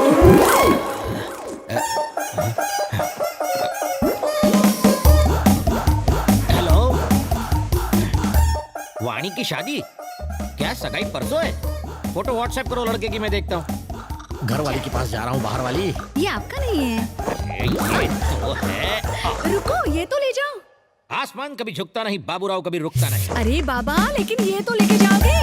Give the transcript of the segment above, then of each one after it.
Hello, वाणी की शादी? क्या सगाई परसों है? फोटो व्हाट्सएप करो लड़के की, मैं देखता हूँ। घर वाली के पास जा रहा हूँ, बाहर वाली। ये आपका नहीं है। ये तो है। रुको, ये तो ले जाओ। आसमान कभी झुकता नहीं, बाबूराव कभी रुकता नहीं। अरे बाबा, लेकिन ये तो लेके जाओगे।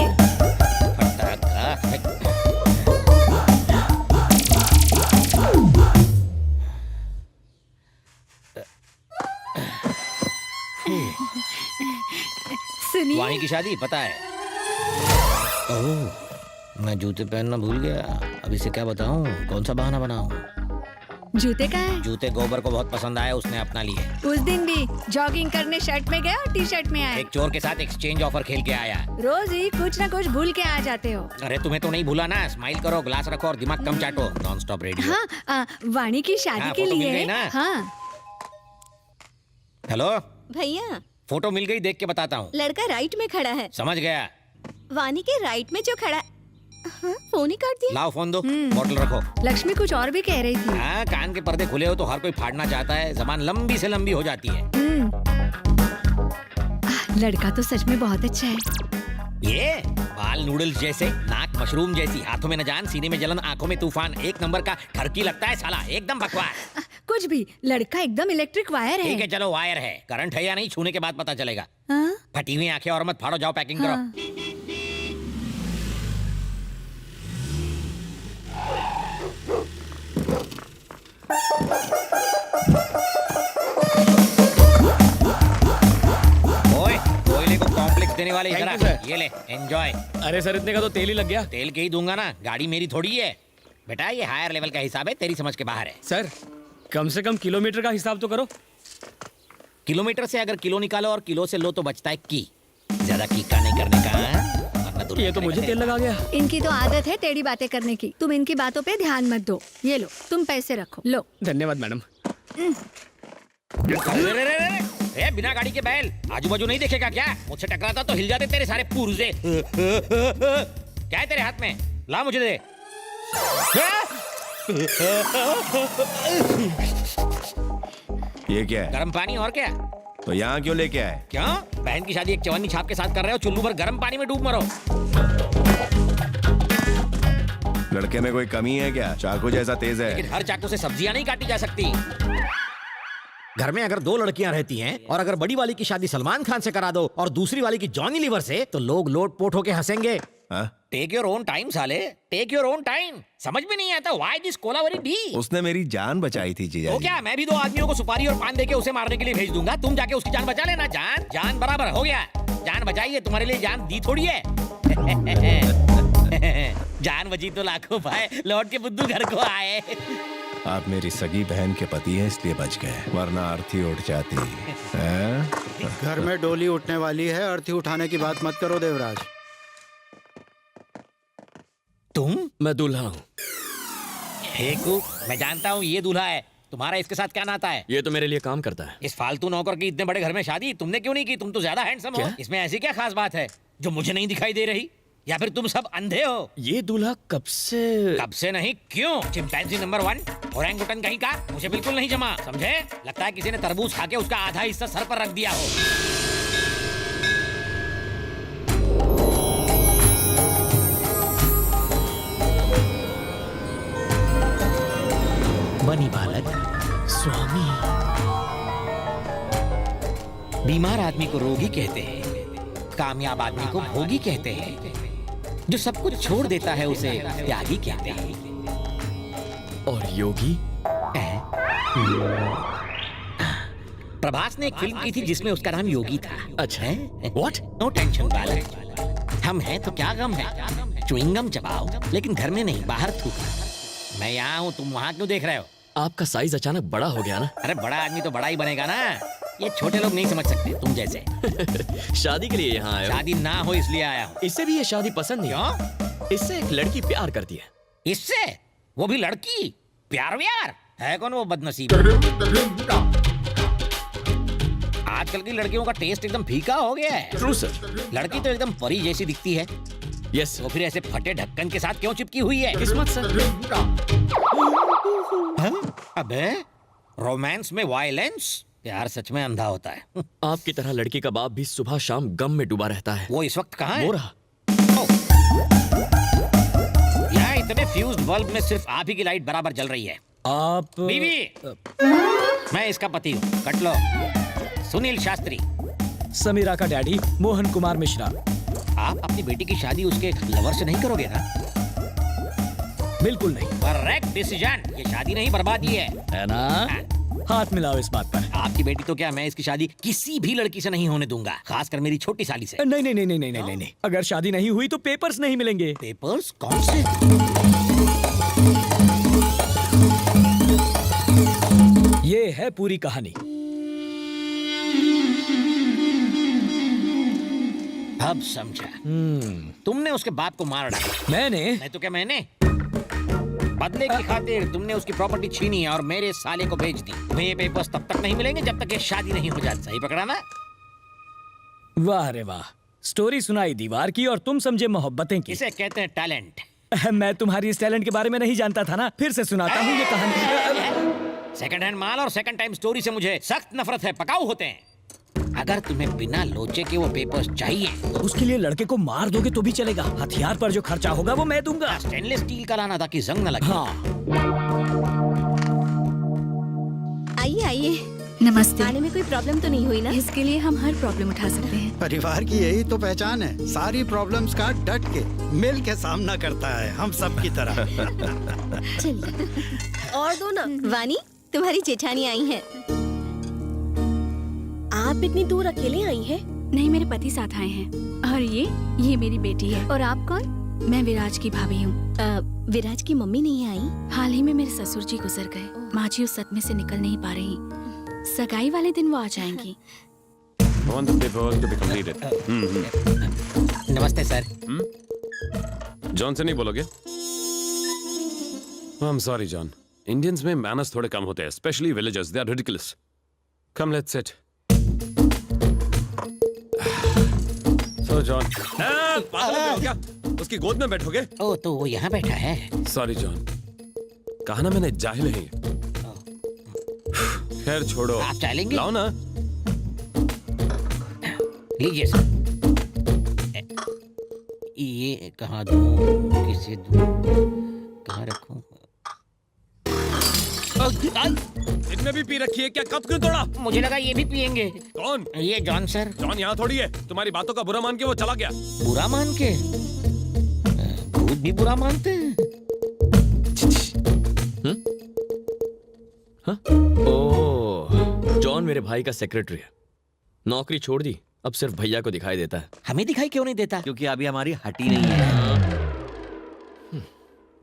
सुनिए, वाणी की शादी पता है? ओह, मैं जूते पहनना भूल गया। अब इसे क्या बताऊं, कौन सा बहाना बनाऊं? जूते का है? जूते गोबर को बहुत पसंद आए, उसने अपना लिए। उस दिन भी जॉगिंग करने शर्ट में गए और टी शर्ट में आए। एक चोर के साथ एक्सचेंज ऑफर खेल के आया। रोज ही कुछ न कुछ भूल के आ जाते हो। अरे तुम्हें तो नहीं भूला ना। स्माइल करो, ग्लास रखो और दिमाग कम चाटो। Non stop radio. हाँ, वाणी की शादी हाँ, के फोटो मिल लिए। गई ना? हाँ। हेलो, भैया, फोटो मिल गई, देख के बताता हूँ। लड़का राइट में खड़ा है। समझ गया। वानी के राइट में जो खड़ा, हाँ, फोन ही काट दिया। लाओ फोन दो, बॉटल रखो। लक्ष्मी कुछ और भी कह रही थी। हाँ, कान के पर्दे खुले हो तो हर कोई फाड़ना चाहता है। जबान लंबी से लंबी हो जाती है। लड़का तो सच में बहुत अच्छा है। ये बाल नूडल्स जैसे, नाक मशरूम जैसी, हाथों में न जान, सीने में जलन, आंखों में तूफान, एक नंबर का ठरकी लगता है साला, एकदम बकवास। कुछ भी, लड़का एकदम इलेक्ट्रिक वायर है। ठीक है चलो, वायर है, करंट है या नहीं छूने के बाद पता चलेगा। हाँ? फटी हुई आंखें और मत फाड़ो, जाओ पैकिंग करो। हाँ। ओए, कोयले को कॉम्प्लेक्स देने वाले इधर आ। Thank you, sir. ये ले, एंजॉय। अरे सर, इतने का तो तेल ही लग गया। तेल के ही दूंगा ना, गाड़ी मेरी थोड़ी है बेटा। ये हायर लेवल का हिसाब है, तेरी समझ के बाहर है। सर, कम से कम किलोमीटर का हिसाब तो करो। किलोमीटर से अगर किलो निकालो और किलो से लो तो बचता है की। ज्यादा की का नहीं करने का, वरना दुनिया ये तो मुझे करेगा। तेल लगा गया। इनकी तो आदत है टेढ़ी बातें करने की। तुम इनकी बातों पे ध्यान मत दो। ये लो, तुम पैसे रखो। लो। धन्यवाद मैडम। अरे, रे, रे, रे, रे, रे, बिना गाड़ी के बैल, आजू बाजू नहीं देखेगा क्या? मुझसे टकराता तो हिल जाते तेरे सारे पुर्जे। क्या है तेरे हाथ में? ला मुझे दे। ये क्या है? गर्म पानी और क्या? तो यहाँ क्यों लेके आए? क्यों? बहन की शादी एक चवन्नी छाप के साथ कर रहे हो, चुल्लू भर गर्म पानी में डूब मरो। लड़के में कोई कमी है क्या? चाकू जैसा तेज है। लेकिन हर चाकू से सब्जियां नहीं काटी जा सकती। घर में अगर दो लड़कियां रहती हैं और अगर बड़ी वाली की शादी सलमान खान से करा दो और दूसरी वाली की जॉनी लीवर से, तो लोग लोट पोट होके हंसेंगे। हाँ? टेक योर ओन टाइम साले, टेक योर ओन टाइम। समझ में नहीं आता व्हाई दिस कोलावेरी डी। उसने मेरी जान बचाई थी जीजा तो जी। क्या मैं भी दो आदमियों को सुपारी और पान देके उसे मारने के लिए भेज दूंगा? तुम जाके उसकी जान बचा लेना। जान जान बराबर हो गया। जान बचाई है, तुम्हारे लिए जान दी थोड़ी है। जान बची तो लाखों पाए, लौट के बुद्धू घर को आए। आप मेरी सगी बहन के पति हैं इसलिए बच गए, वरना अर्थी उठ जाती है। घर में डोली उठने वाली है, अर्थी उठाने की बात मत करो देवराज। तुम? मैं दूल्हा हूँ। हेकू, मैं जानता हूँ ये दूल्हा है। तुम्हारा इसके साथ क्या नाता है? ये तो मेरे लिए काम करता है। इस फालतू नौकर की इतने बड़े घर में शादी तुमने क्यों नहीं की? तुम तो ज्यादा हैंडसम हो। क्या? इसमें ऐसी क्या खास बात है जो मुझे नहीं दिखाई दे रही? या फिर तुम सब अंधे हो? ये दूल्हा कब से? कब से नहीं, क्यों? चिंपैंजी नंबर 1, ओरंगुटन कहीं का, मुझे बिल्कुल नहीं जमा। समझे? लगता है किसी ने तरबूज खा के उसका आधा हिस्सा सर पर रख दिया हो। बनी बालक स्वामी। बीमार आदमी को रोगी कहते हैं, कामयाब आदमी को भोगी कहते हैं, जो सब कुछ छोड़ देता है उसे त्यागी कहते हैं। और योगी? प्रभास ने एक फिल्म की थी जिसमें उसका नाम योगी था। अच्छा है। व्हाट? नो टेंशन बालक, हम हैं तो क्या गम है। च्युइंगम चबाओ, लेकिन घर में नहीं, बाहर थूकना। मैं यहाँ हूँ, तुम वहाँ क्यों देख रहे हो? आपका साइज अचानक बड़ा हो गया ना। अरे बड़ा आदमी तो बड़ा ही बनेगा ना। ये छोटे लोग नहीं समझ सकते तुम जैसे। शादी के लिए यहाँ आए हो? शादी ना हो इसलिए आया हूँ। इससे भी ये शादी पसंद नहीं। क्यों? इससे एक लड़की प्यार करती है। इससे? वो भी लड़की? प्यार व्यार है कौन वो बदनसीब? आजकल की लड़कियों का टेस्ट एकदम फीका हो गया है। True sir. लड़की तो एकदम परी जैसी दिखती है, यस वो फिर ऐसे फटे ढक्कन के साथ क्यों चिपकी हुई है? किस्मत सर। अबे रोमांस में वायलेंस, प्यार सच में अंधा होता है। आपकी तरह लड़की का बाप भी सुबह शाम गम में डूबा रहता है। वो इस वक्त कहाँ है? वो रहा। यहाँ इतने फ्यूज्ड बल्ब में सिर्फ आप ही की लाइट बराबर जल रही है। आप बीवी, मैं इसका पति हूँ, कट लो। सुनील शास्त्री। समीरा का डैडी मोहन कुमार मिश्रा। आप अपनी बेटी की शादी उसके लवर से नहीं करोगे ना? बिल्कुल नहीं। Correct decision. ये शादी नहीं बर्बादी है ना? हाथ मिलाओ इस बात पर। आपकी बेटी तो क्या, मैं इसकी शादी किसी भी लड़की से नहीं होने दूंगा, खासकर मेरी छोटी साली से। नहीं नहीं नहीं नहीं नहीं नहीं नहीं। अगर शादी नहीं हुई तो पेपर्स नहीं मिलेंगे। पेपर्स? कौन से? ये है पूरी कहानी। अब समझा। तुमने उसके बाप को मार डाला। मैंने? नहीं तो क्या मैंने? बदले की खातिर तुमने उसकी प्रॉपर्टी छीनी और मेरे साले को भेज दी। तुम्हें ये पेपर्स तब तक नहीं मिलेंगे जब तक ये शादी नहीं हो जाती। सही पकड़ा ना? वाह रे वाह, स्टोरी सुनाई दीवार की और तुम समझे मोहब्बतें की। इसे कहते हैं टैलेंट। मैं तुम्हारी इस टैलेंट के बारे में नहीं जानता था ना, फिर से सुनाता हूँ ये कहानी। सेकंड हैंड माल और सेकंड टाइम स्टोरी से मुझे सख्त नफरत है, पकाऊ होते हैं। अगर तुम्हें बिना लोचे के वो पेपर्स चाहिए, उसके लिए लड़के को मार दोगे तो भी चलेगा। हथियार पर जो खर्चा होगा वो मैं दूंगा। स्टेनलेस स्टील का लाना ताकि जंग न लगे। हाँ। आइए आइए। नमस्ते। आने में कोई प्रॉब्लम तो नहीं हुई ना? इसके लिए हम हर प्रॉब्लम उठा सकते हैं। परिवार की यही तो पहचान है, सारी प्रॉब्लम्स का डट के मिल के सामना करता है, हम सब की तरह। चलिए और दो ना। वानी, तुम्हारी जेठानी आई हैं। आप इतनी दूर अकेले आई हैं? नहीं, मेरे पति साथ आए हैं। और ये मेरी बेटी है। और आप कौन? मैं विराज की भाभी हूँ। विराज की मम्मी नहीं आई? हाल ही में मेरे ससुर जी गुजर गए। माँ जी उस सदमे से निकल नहीं पा रही। सगाई वाले दिन वो आ जाएंगी। Want the paperwork to be completed. नमस्ते सर। जॉन से नहीं बोलोगे? I'm sorry, John. Indians में manners थोड़े कम होते हैं, especially villagers. They are ridiculous. Come, let's sit. So, John. पागल हो क्या? उसकी गोद में बैठोगे? ओ, तो वो यहाँ बैठा है। Sorry, John. कहा ना मैंने, जाहिल है ये। खैर छोड़ो। आप चाय लेंगे? लाओ ना। लीजिए सर। ये कहाँ दूँ, किसे दूँ, कहाँ रखूँ? इनने भी पी रखी है क्या? कब क्यों तोड़ा? मुझे लगा ये भी पियेंगे। कौन? ये जॉन सर। जॉन यहाँ थोड़ी है, तुम्हारी बातों का बुरा मान के वो चला गया। बुरा मान के? भूत भी बुरा मानते हैं। ओह, जॉन मेरे भाई का सेक्रेटरी है। नौकरी छोड़ दी, अब सिर्फ भैया को दिखाई देता है। हमें दिखाई क्यों नहीं देता? क्योंकि अभी हमारी हटी नहीं है।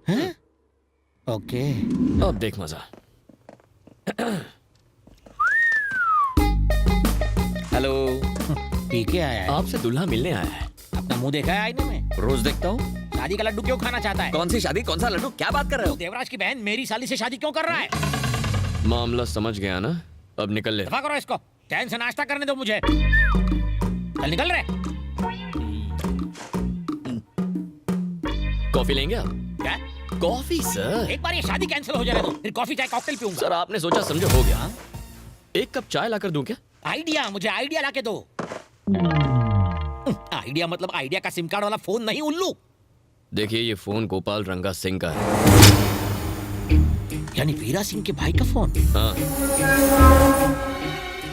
हैं? ओके। अब देख मजा। हेलो। पी के आया है? आपसे दूल्हा मिलने आया है। अपना मुंह देखा है आईने में? रोज देखता हूँ। शादी का लड्डू क्यों खाना चाहता है? कौन सी शादी, कौन सा लड्डू, क्या बात कर रहे हो? देवराज की बहन मेरी साली से शादी क्यों कर रहा है? मामला समझ गया ना, अब निकल ले। दफा करो इसको, चैन से नाश्ता करने दो मुझे। चल निकल रहे। कॉफी लेंगे आप? क्या? Coffee sir. एक बार ये शादी कैंसिल हो जाए तो फिर कॉफी चाय कॉकटेल पीऊंगा। सर आपने सोचा समझो हो गया। एक कप चाय लाकर दूं क्या? आइडिया, मुझे आइडिया लाके दो। आइडिया मतलब आइडिया का सिम कार्ड वाला फोन नहीं, उल्लू। देखिए ये फोन गोपाल रंगा सिंह का है। यानी वीरा सिंह के भाई का फोन? हाँ।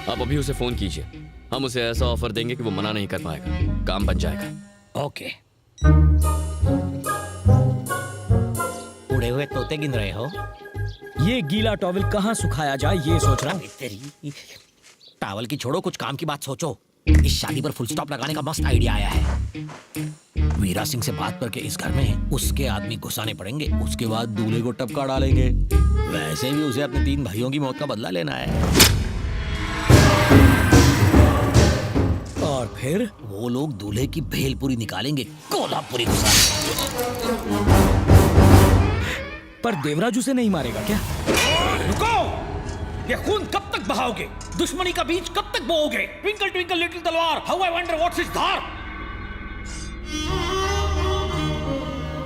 आप अभी उसे फोन कीजिए, हम उसे ऐसा ऑफर देंगे कि वो मना नहीं कर पाएगा, काम बन जाएगा। ओके। उड़े हुए तोते गिन रहे हो? ये गीला टॉवल कहाँ सुखाया जाए ये सोच रहा हूँ। तेरी टावल की छोड़ो, कुछ काम की बात सोचो। इस शादी पर फुल स्टॉप लगाने का मस्त आइडिया आया है। वीरा सिंह से बात करके इस घर में उसके आदमी घुसाने पड़ेंगे, उसके बाद दूल्हे को टपका डालेंगे। वैसे भी उसे अपने 3 भाइयों की मौत का बदला लेना है। और फिर वो लोग दूल्हे की भेलपुरी निकालेंगे, कोल्हापुरी घुसाने। पर देवराज उसे नहीं मारेगा क्या? रुको! ये खून कब तक बहाओगे? दुश्मनी का बीज कब तक बोओगे? ट्विंकल ट्विंकल लिटिल तलवार, how I wonder what's its धार।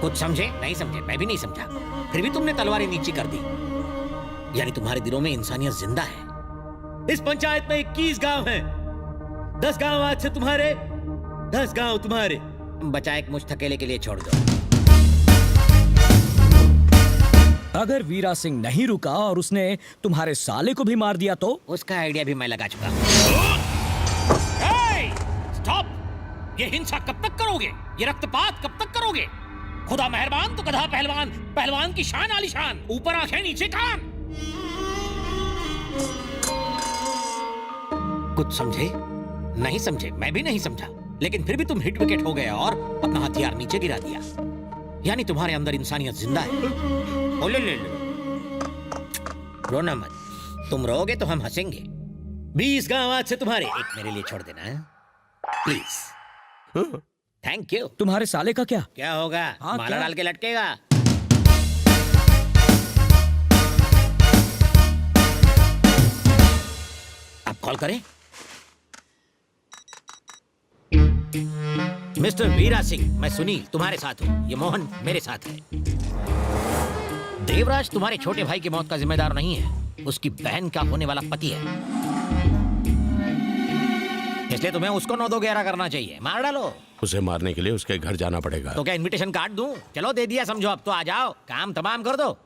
कुछ समझे? नहीं समझे? मैं भी नहीं समझा। फिर भी तुमने तलवारें नीची कर दी। यानी तुम्हारे दिलों में इंसानियत जिंदा है। इस पंचायत में 21 गांव हैं। 10 गांव आज से तुम्हारे, 10 गांव तुम्हारे। बचा एक मुझ थकेले के लिए छोड़ दो। अगर वीरा सिंह नहीं रुका और उसने तुम्हारे साले को भी मार दिया तो? उसका आइडिया भी मैं लगा चुका हूँ। स्टॉप! ये हिंसा कब तक करोगे? ये रक्तपात कब तक करोगे? खुदा मेहरबान तो गधा पहलवान, पहलवान की शान आलीशान, ऊपर आंखें नीचे कान। कुछ समझे? नहीं समझे, मैं भी नहीं समझा, लेकिन फिर भी तुम हिट विकेट हो गए और अपना हथियार नीचे गिरा दिया। यानी तुम्हारे अंदर इंसानियत जिंदा है। ओ ले ले ले। रोना मत, तुम रोगे तो हम हंसेंगे। 20 गांव आज से तुम्हारे। एक मेरे लिए छोड़ देना प्लीज। Thank you. तुम्हारे साले का क्या? क्या होगा? हाँ, माला क्या? डाल के लटकेगा। आप कॉल करें। मिस्टर वीरा सिंह, मैं सुनील तुम्हारे साथ हूँ। ये मोहन मेरे साथ है। देवराज तुम्हारे छोटे भाई की मौत का जिम्मेदार नहीं है, उसकी बहन का होने वाला पति है। इसलिए तुम्हें उसको 9-2-11 करना चाहिए। मार डालो उसे मारने के लिए उसके घर जाना पड़ेगा। तो क्या इनविटेशन कार्ड दूं? चलो दे दिया, समझो अब तो आ जाओ, काम तमाम कर दो।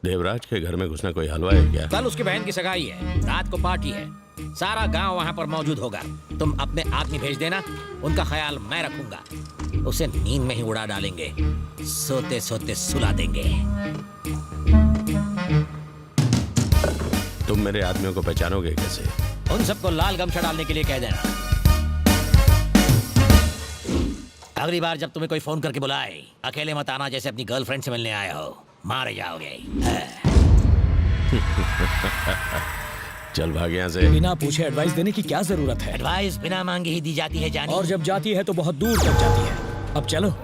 देवराज के घर में घुसना कोई हलवा है क्या? कल उसकी बहन की सगाई है, रात को पार्टी है, सारा गांव वहां पर मौजूद होगा। तुम अपने आदमी भेज देना, उनका ख्याल मैं रखूंगा। उसे नींद में ही उड़ा डालेंगे, सोते सोते सुला देंगे। तुम मेरे आदमियों को पहचानोगे कैसे? उन सबको लाल गमछा डालने के लिए कह देना। अगली बार जब तुम्हें कोई फोन करके बुलाए, अकेले मत आना जैसे अपनी गर्लफ्रेंड से मिलने आए हो, मारे जाओगे। चल भाग यहाँ से। बिना पूछे एडवाइस देने की क्या जरूरत है? एडवाइस बिना मांगे ही दी जाती है जानी। और जब जाती है तो बहुत दूर तक जाती है। अब चलो।